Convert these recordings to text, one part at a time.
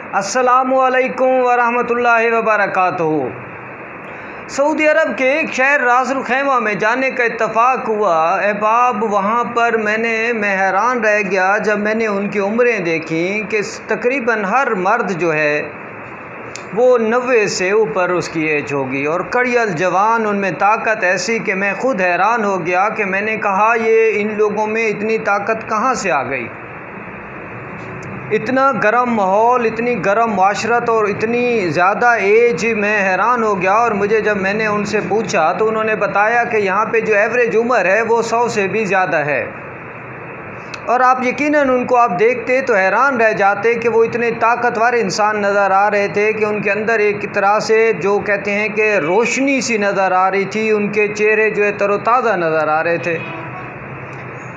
अस्सलामुअलैकुम वरहमतुल्लाहि वबरकातुहू। सऊदी अरब के एक शहर रासुल खैमा में जाने का इत्तफ़ाक़ हुआ। अहबाब वहाँ पर मैं हैरान रह गया जब मैंने उनकी उम्रें देखी कि तकरीबन हर मर्द जो है वो 90 से ऊपर उसकी एज होगी और कड़ियल जवान, उनमें ताकत ऐसी कि मैं ख़ुद हैरान हो गया कि मैंने कहा ये इन लोगों में इतनी ताकत कहाँ से आ गई। इतना गर्म माहौल, इतनी गर्म माशरत और इतनी ज़्यादा एज, मैं हैरान हो गया। और मुझे जब मैंने उनसे पूछा तो उन्होंने बताया कि यहाँ पे जो एवरेज उम्र है वो 100 से भी ज़्यादा है। और आप यकीनन उनको आप देखते तो हैरान रह जाते कि वो इतने ताकतवर इंसान नज़र आ रहे थे कि उनके अंदर एक तरह से जो कहते हैं कि रोशनी सी नज़र आ रही थी, उनके चेहरे जो है तरोताज़ा नज़र आ रहे थे।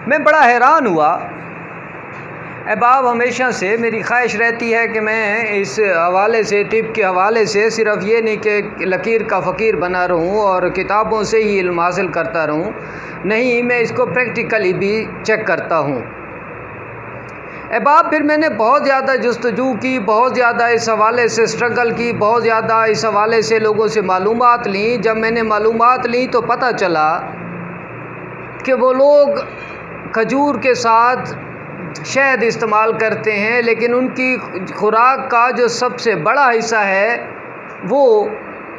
मैं बड़ा हैरान हुआ। अहबाब हमेशा से मेरी ख्वाहिश रहती है कि मैं इस हवाले से, तिब के हवाले से, सिर्फ़ ये नहीं कि लकीर का फ़कीर बना रहूं और किताबों से ही इल्म हासिल करता रहूं, नहीं, मैं इसको प्रैक्टिकली भी चेक करता हूं। अहबाब फिर मैंने बहुत ज़्यादा जस्तजू की, बहुत ज़्यादा इस हवाले से स्ट्रगल की, बहुत ज़्यादा इस हवाले से लोगों से मालूमात ली। जब मैंने मालूमात ली तो पता चला कि वो लोग खजूर के साथ शहद इस्तेमाल करते हैं, लेकिन उनकी खुराक का जो सबसे बड़ा हिस्सा है वो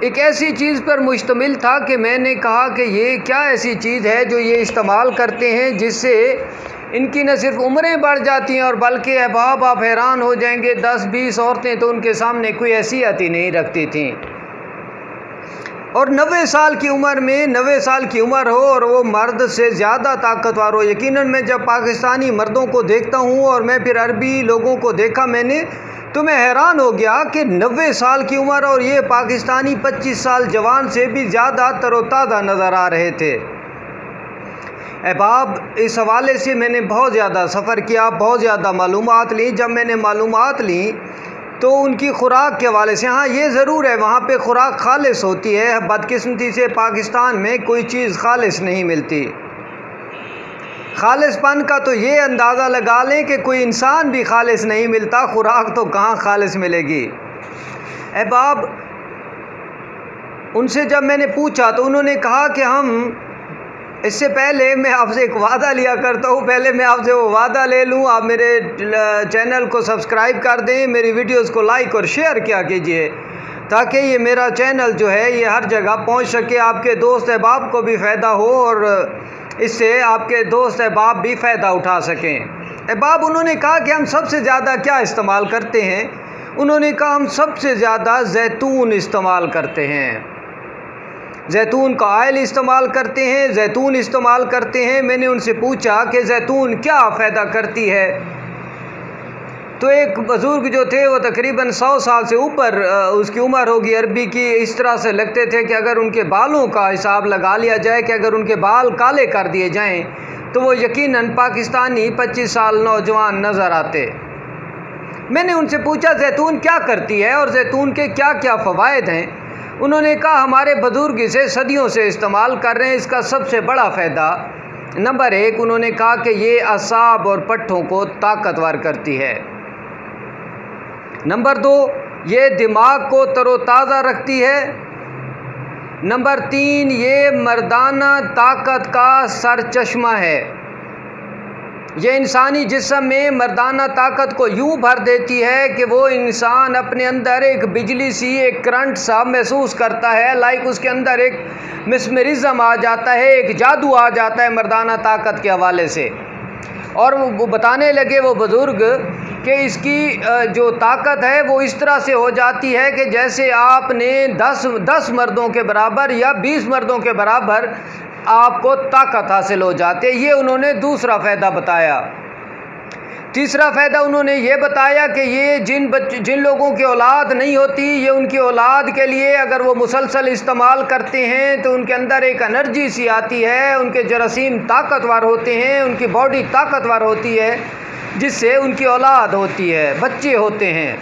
एक ऐसी चीज़ पर मुश्तमिल था कि मैंने कहा कि ये क्या ऐसी चीज़ है जो ये इस्तेमाल करते हैं जिससे इनकी न सिर्फ उम्रें बढ़ जाती हैं और बल्कि अहबाब आप हैरान हो जाएंगे, 10-20 औरतें तो उनके सामने कोई हैसियत ही नहीं रखती थीं। और 90 साल की उम्र में, 90 साल की उम्र हो और वो मर्द से ज़्यादा ताकतवर हो। यकीनन मैं जब पाकिस्तानी मर्दों को देखता हूँ और मैं फिर अरबी लोगों को देखा मैंने, तो मैं हैरान हो गया कि 90 साल की उम्र और ये पाकिस्तानी 25 साल जवान से भी ज़्यादा तरोताज़ा नज़र आ रहे थे। अहबाब इस हवाले से मैंने बहुत ज़्यादा सफ़र किया, बहुत ज़्यादा मालूमात ली। जब मैंने मालूमात ली तो उनकी खुराक के हवाले से, हाँ ये ज़रूर है वहाँ पे खुराक खालिस होती है। बदकिस्मती से पाकिस्तान में कोई चीज़ खालिस नहीं मिलती। खालिसपन का तो ये अंदाज़ा लगा लें कि कोई इंसान भी खालिस नहीं मिलता, खुराक तो कहाँ खालिस मिलेगी। अहबाब उनसे जब मैंने पूछा तो उन्होंने कहा कि हम, इससे पहले मैं आपसे एक वादा लिया करता हूँ, पहले मैं आपसे वो वादा ले लूँ, आप मेरे चैनल को सब्सक्राइब कर दें, मेरी वीडियोस को लाइक और शेयर किया कीजिए ताकि ये मेरा चैनल जो है ये हर जगह पहुँच सके, आपके दोस्त अहबाब को भी फ़ायदा हो और इससे आपके दोस्त अहबाब भी फ़ायदा उठा सकें। अहबाब उन्होंने कहा कि हम सबसे ज़्यादा क्या इस्तेमाल करते हैं। उन्होंने कहा हम सबसे ज़्यादा जैतून इस्तेमाल करते हैं, जैतून का ऑयल इस्तेमाल करते हैं, जैतून इस्तेमाल करते हैं। मैंने उनसे पूछा कि जैतून क्या फ़ायदा करती है, तो एक बुज़ुर्ग जो थे वो तकरीबन 100 साल से ऊपर उसकी उम्र होगी अरबी की, इस तरह से लगते थे कि अगर उनके बालों का हिसाब लगा लिया जाए कि अगर उनके बाल काले कर दिए जाएं तो वो यकीनन पाकिस्तानी 25 साल नौजवान नज़र आते। मैंने उनसे पूछा जैतून क्या करती है और जैतून के क्या क्या फ़वाइद हैं। उन्होंने कहा हमारे बुज़ुर्ग इसे सदियों से इस्तेमाल कर रहे हैं। इसका सबसे बड़ा फ़ायदा, नंबर 1, उन्होंने कहा कि ये असाब और पट्ठों को ताकतवर करती है। नंबर 2, ये दिमाग को तरोताज़ा रखती है। नंबर 3, ये मर्दाना ताकत का सरचश्मा है। ये इंसानी जिस्म में मर्दाना ताकत को यूँ भर देती है कि वो इंसान अपने अंदर एक बिजली सी, एक करंट सा महसूस करता है, लाइक उसके अंदर एक मिस्मरिज़म आ जाता है, एक जादू आ जाता है मर्दाना ताकत के हवाले से। और वो बताने लगे वो बुज़ुर्ग कि इसकी जो ताकत है वो इस तरह से हो जाती है कि जैसे आपने 10 मर्दों के बराबर या 20 मर्दों के बराबर आपको ताकत हासिल हो जाती है। ये उन्होंने दूसरा फ़ायदा बताया। तीसरा फ़ायदा उन्होंने ये बताया कि ये जिन लोगों की औलाद नहीं होती, ये उनकी औलाद के लिए अगर वो मुसलसल इस्तेमाल करते हैं तो उनके अंदर एक एनर्जी सी आती है, उनके जरासीम ताकतवर होते हैं, उनकी बॉडी ताकतवर होती है, जिससे उनकी औलाद होती है, बच्चे होते हैं।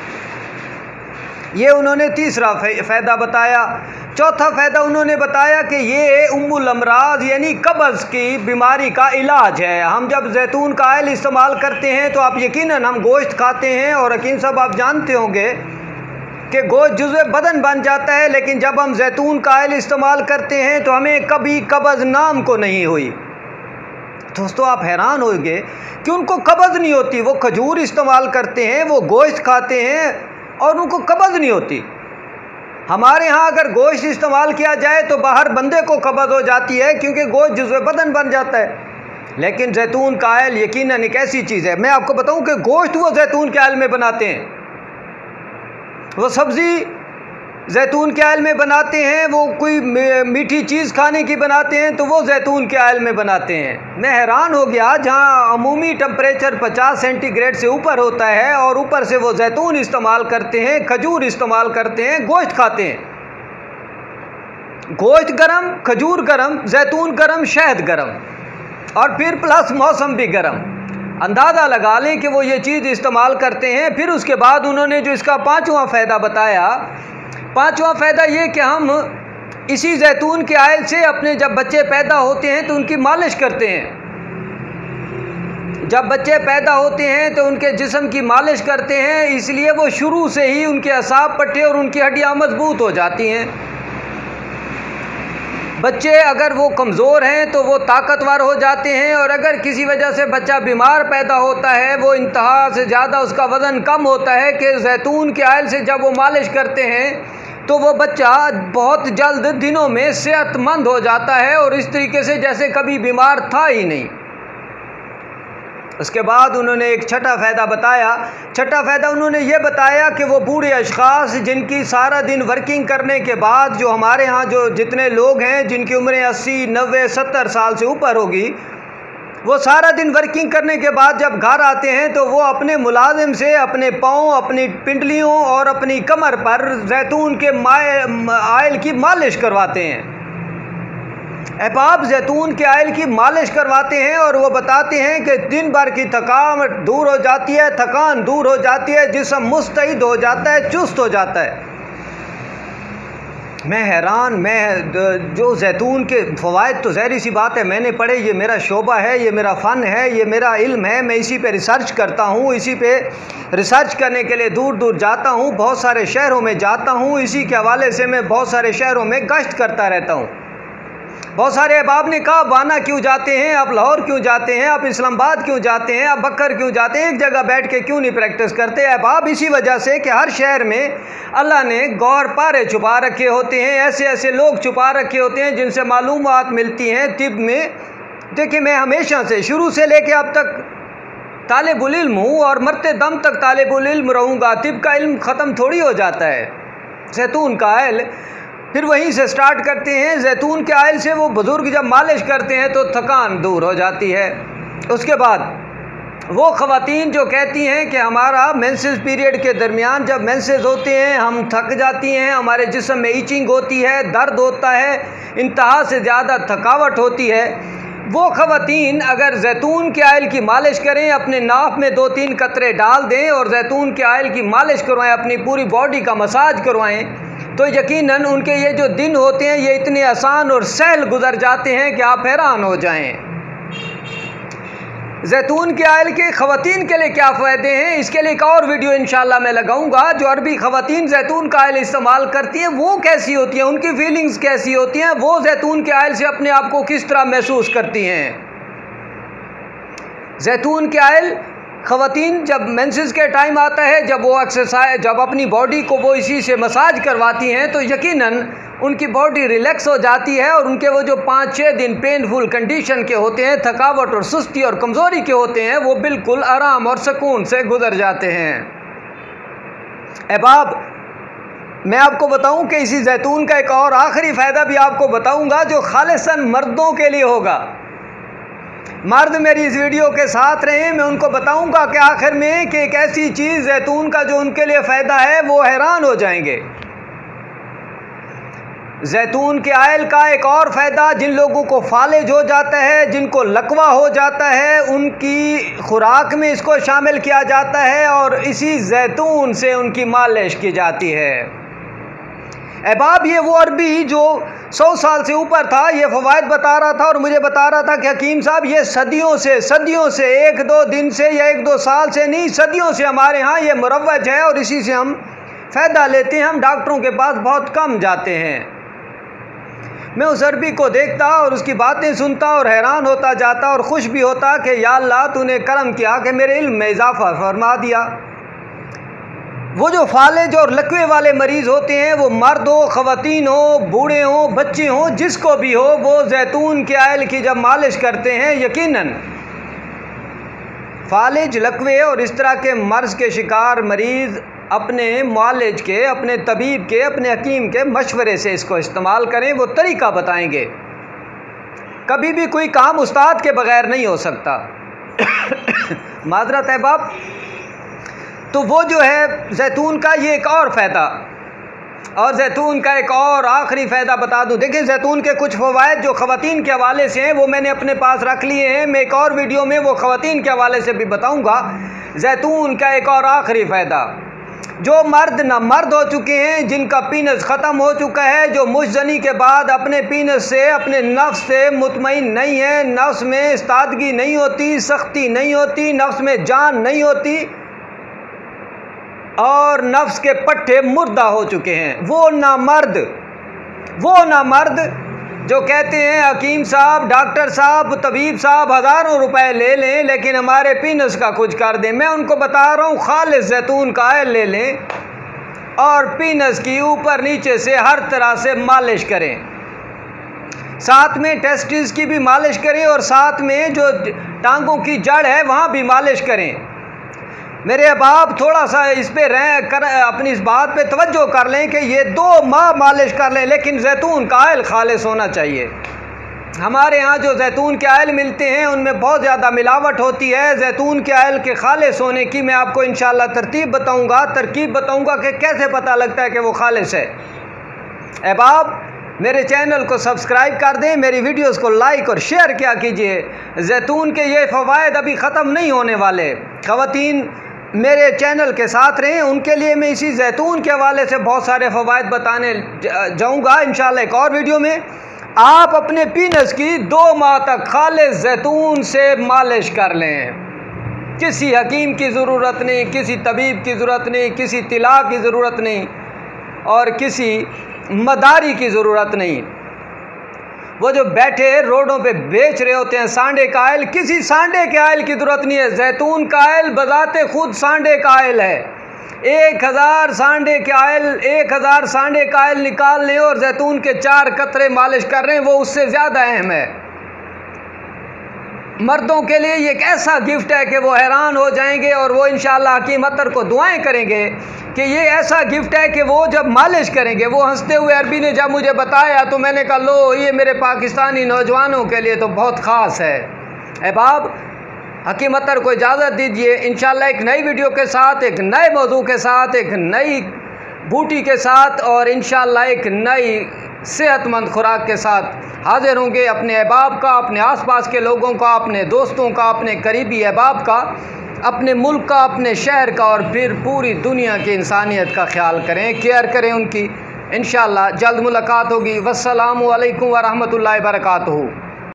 ये उन्होंने तीसरा फ़ायदा बताया। चौथा फ़ायदा उन्होंने बताया कि ये उम्मुल अमराज यानी कब्ज़ की बीमारी का इलाज है। हम जब जैतून का ऑयल इस्तेमाल करते हैं तो आप यकीनन हम गोश्त खाते हैं और यकीन सब आप जानते होंगे कि गोश्त जुज़्व बदन बन जाता है, लेकिन जब हम जैतून का ऑयल इस्तेमाल करते हैं तो हमें कभी कब्ज़ नाम को नहीं हुई। दोस्तों आप हैरान होंगे कि उनको कब्ज़ नहीं होती। वो खजूर इस्तेमाल करते हैं, वो गोश्त खाते हैं और उनको कब्ज़ नहीं होती। हमारे यहाँ अगर गोश्त इस्तेमाल किया जाए तो बाहर बंदे को कब्ज़ हो जाती है, क्योंकि गोश्त जुज़्व बदन बन जाता है। लेकिन जैतून का ऑयल यकीनन एक ऐसी चीज़ है, मैं आपको बताऊं कि गोश्त वो जैतून के ऑयल में बनाते हैं, वो सब्ज़ी जैतून के ऑयल में बनाते हैं, वो कोई मीठी चीज़ खाने की बनाते हैं तो वो जैतून के ऑयल में बनाते हैं। मैं हैरान हो गया, जहाँ अमूमी टेम्परेचर 50 सेंटीग्रेड से ऊपर होता है और ऊपर से वो जैतून इस्तेमाल करते हैं, खजूर इस्तेमाल करते हैं, गोश्त खाते हैं। गोश्त गरम, खजूर गरम, जैतून गरम, शहद गरम और फिर प्लस मौसम भी गरम। अंदाज़ा लगा लें कि वो ये चीज़ इस्तेमाल करते हैं। फिर उसके बाद उन्होंने जो इसका पाँचवा फ़ायदा बताया, पाँचवा फ़ायदा ये कि हम इसी जैतून के ऑयल से अपने जब बच्चे पैदा होते हैं तो उनकी मालिश करते हैं। जब बच्चे पैदा होते हैं तो उनके जिस्म की मालिश करते हैं, इसलिए वो शुरू से ही उनके असाब पट्टे और उनकी हड्डियाँ मजबूत हो जाती हैं। बच्चे अगर वो कमज़ोर हैं तो वो ताकतवर हो जाते हैं, और अगर किसी वजह से बच्चा बीमार पैदा होता है, वो इंतहा से ज़्यादा उसका वज़न कम होता है कि जैतून के ऑयल से जब वो मालिश करते हैं तो वो बच्चा बहुत जल्द दिनों में सेहतमंद हो जाता है और इस तरीके से जैसे कभी बीमार था ही नहीं। उसके बाद उन्होंने एक छठा फ़ायदा बताया। छठा फ़ायदा उन्होंने ये बताया कि वो बूढ़े अशख़ास जिनकी सारा दिन वर्किंग करने के बाद, जो हमारे यहाँ जो जितने लोग हैं जिनकी उम्रें 80, 90, 70 साल से ऊपर होगी, वो सारा दिन वर्किंग करने के बाद जब घर आते हैं तो वो अपने मुलाजिम से अपने पाँव, अपनी पिंडलियों और अपनी कमर पर जैतून के ऑयल की मालिश करवाते हैं। अहबाब जैतून के ऑयल की मालिश करवाते हैं और वो बताते हैं कि दिन भर की थकावट दूर हो जाती है, थकान दूर हो जाती है, जिस्म मुस्तैद हो जाता है, चुस्त हो जाता है। मैं हैरान, मैं जो जैतून के फ़वाइद तो ज़ाहिर सी बात है मैंने पढ़े, ये मेरा शोबा है, ये मेरा फ़न है, ये मेरा इल्म है, मैं इसी पे रिसर्च करता हूँ। इसी पे रिसर्च करने के लिए दूर दूर जाता हूँ, बहुत सारे शहरों में जाता हूँ। इसी के हवाले से मैं बहुत सारे शहरों में गश्त करता रहता हूँ। बहुत सारे अहबाब ने कहा वाना क्यों जाते हैं, आप लाहौर क्यों जाते हैं, आप इस्लामाबाद क्यों जाते हैं, आप बकर क्यों जाते हैं, एक जगह बैठ के क्यों नहीं प्रैक्टिस करते। अहबाब इसी वजह से कि हर शहर में अल्लाह ने गौर पारे छुपा रखे होते हैं, ऐसे ऐसे लोग छुपा रखे होते हैं जिनसे मालूमात मिलती हैं तिब में। देखिए मैं हमेशा से शुरू से लेके अब तक तालिबुल इल्म हूँ और मरते दम तक तालिबुल इल्म रहूँगा। तिब का इल्म ख़त्म थोड़ी हो जाता है। जैतून का ऑयल फिर वहीं से स्टार्ट करते हैं। जैतून के ऑयल से वो बुज़ुर्ग जब मालिश करते हैं तो थकान दूर हो जाती है। उसके बाद वो ख़वातीन जो कहती हैं कि हमारा मेंसेस पीरियड के दरमियान जब मेंसेस होते हैं हम थक जाती हैं, हमारे जिस्म में ईचिंग होती है, दर्द होता है, इंतहा से ज़्यादा थकावट होती है, वो ख़वातीन अगर जैतून के ऑयल की मालिश करें, अपने नाफ में 2-3 कतरे डाल दें और जैतून के ऑयल की मालिश करवाएं, अपनी पूरी बॉडी का मसाज करवाएं, तो यकीनन उनके ये जो दिन होते हैं ये इतने आसान और सहल गुजर जाते हैं कि आप हैरान हो जाएं। जैतून के ऑयल के ख़वातीन के लिए क्या फ़ायदे हैं, इसके लिए एक और वीडियो इंशाल्लाह मैं लगाऊंगा। जो अरबी ख़वातीन जैतून का ऑयल इस्तेमाल करती हैं वो कैसी होती हैं, उनकी फीलिंग्स कैसी होती हैं, वो जैतून के ऑयल से अपने आप को किस तरह महसूस करती हैं। जैतून के ऑयल ख़वातीन जब मेंसेस के टाइम आता है, जब वो एक्सरसाइज, जब अपनी बॉडी को वो इसी से मसाज करवाती हैं तो यकीनन उनकी बॉडी रिलैक्स हो जाती है और उनके वो जो 5-6 दिन पेनफुल कंडीशन के होते हैं, थकावट और सुस्ती और कमज़ोरी के होते हैं, वो बिल्कुल आराम और सुकून से गुजर जाते हैं। अहबाब मैं आपको बताऊं कि इसी जैतून का एक और आखिरी फ़ायदा भी आपको बताऊंगा जो खालिसन मर्दों के लिए होगा। मर्द मेरी इस वीडियो के साथ रहें, मैं उनको बताऊंगा कि आखिर में कि एक ऐसी चीज़ जैतून का जो उनके लिए फ़ायदा है वो हैरान हो जाएंगे। जैतून के ऑयल का एक और फ़ायदा, जिन लोगों को फालिज हो जाता है, जिनको लकवा हो जाता है, उनकी खुराक में इसको शामिल किया जाता है और इसी जैतून से उनकी मालिश की जाती है। अहबाब, ये वो अरबी जो 100 साल से ऊपर था, ये फ़वाइद बता रहा था और मुझे बता रहा था कि हकीम साहब ये सदियों से 1-2 दिन से या 1-2 साल से नहीं, सदियों से हमारे यहाँ ये मुरव्वज है और इसी से हम फ़ायदा लेते हैं। हम डॉक्टरों के पास बहुत कम जाते हैं। मैं उस अरबी को देखता और उसकी बातें सुनता और हैरान होता जाता और खुश भी होता कि या अल्लाह तूने करम किया कि मेरे इल्म में इजाफ़ा फरमा दिया। वो जो फालिज और लकवे वाले मरीज़ होते हैं, वो मर्द हो, ख़वातीन हो, बूढ़े हो, बच्चे हो, जिसको भी हो, वो जैतून के आयल की जब मालिश करते हैं, यकीनन फालिज, लकवे और इस तरह के मर्ज़ के शिकार मरीज़ अपने मुआलिज के, अपने तबीब के, अपने हकीम के मशवरे से इसको इस्तेमाल करें। वो तरीका बताएंगे। कभी भी कोई काम उस्ताद के बग़ैर नहीं हो सकता। माजरत है बाप। तो वो जो है जैतून का ये एक और फ़ायदा, और जैतून का एक और आखिरी फ़ायदा बता दूं। देखिए, जैतून के कुछ फ़वाइद जो ख़वातीन के हवाले से हैं वो मैंने अपने पास रख लिए हैं। मैं एक और वीडियो में वो ख़वातीन के हवाले से भी बताऊंगा। जैतून का एक और आखिरी फ़ायदा, जो मर्द ना मर्द हो चुके हैं, जिनका पीनस ख़त्म हो चुका है, जो मुश्तनी के बाद अपने पीनस से, अपने नफ्स से मुतमईन नहीं है, नफ्स में इस्तादगी नहीं होती, सख्ती नहीं होती, नफ्स में जान नहीं होती और नफ्स के पट्टे मुर्दा हो चुके हैं, वो नामर्द जो कहते हैं हकीम साहब, डॉक्टर साहब, तबीब साहब हज़ारों रुपए ले लें लेकिन हमारे पीनस का कुछ कर दें। मैं उनको बता रहा हूँ, खालिस जैतून का आयल ले लें और पीनस की ऊपर नीचे से हर तरह से मालिश करें, साथ में टेस्टिस की भी मालिश करें और साथ में जो टांगों की जड़ है वहाँ भी मालिश करें। मेरे अहबाब, थोड़ा सा इस पे अपनी इस बात पे तवज्जो कर लें कि ये 2 माह मालिश कर लें, लेकिन जैतून का आयल खालिस होना चाहिए। हमारे यहाँ जो जैतून के आयल मिलते हैं उनमें बहुत ज़्यादा मिलावट होती है। जैतून के आयल के खालिस होने की मैं आपको इंशाअल्लाह तरकीब बताऊँगा कि कैसे पता लगता है कि वो खालिस है। अहबाब, मेरे चैनल को सब्सक्राइब कर दें, मेरी वीडियोस को लाइक और शेयर किया कीजिए। जैतून के ये फ़वाइद अभी ख़त्म नहीं होने वाले। ख़वातीन मेरे चैनल के साथ रहें, उनके लिए मैं इसी जैतून के हवाले से बहुत सारे फ़वाइद बताने जाऊँगा इंशाअल्लाह एक और वीडियो में। आप अपने पीनस की 2 माह तक खालिस जैतून से मालिश कर लें। किसी हकीम की ज़रूरत नहीं, किसी तबीब की ज़रूरत नहीं, किसी तिला की ज़रूरत नहीं और किसी मदारी की ज़रूरत नहीं। वो जो बैठे रोडों पे बेच रहे होते हैं सांडे का आयल, किसी सांडे के आयल की ज़रूरत नहीं है। जैतून का आयल बजाते खुद सांडे का आयल है। 1000 सांडे के आयल, 1000 सांडे का आयल निकाल लें और जैतून के 4 कतरे मालिश कर रहे हैं, वो उससे ज़्यादा अहम है। मर्दों के लिए ये एक ऐसा गिफ्ट है कि वो हैरान हो जाएंगे और वो इंशाअल्लाह हकीम अतर को दुआएं करेंगे कि ये ऐसा गिफ्ट है कि वो जब मालिश करेंगे, वो हंसते हुए अरबी ने जब मुझे बताया तो मैंने कहा लो, ये मेरे पाकिस्तानी नौजवानों के लिए तो बहुत ख़ास है। अहबाब, हकीम अतर को इजाज़त दीजिए। इंशाअल्लाह एक नई वीडियो के साथ, एक नए मौजू के साथ, एक नई बूटी के साथ और इंशाअल्लाह एक नई सेहतमंद खुराक के साथ हाजिर होंगे। अपने अहबाब का, अपने आसपास के लोगों का, अपने दोस्तों का, अपने करीबी अहबाब का, अपने मुल्क का, अपने शहर का और फिर पूरी दुनिया की इंसानियत का ख्याल करें, केयर करें उनकी। इंशाअल्लाह जल्द मुलाकात होगी। वस्सलामु अलैकुम व रहमतुल्लाहि व बरकातुहू।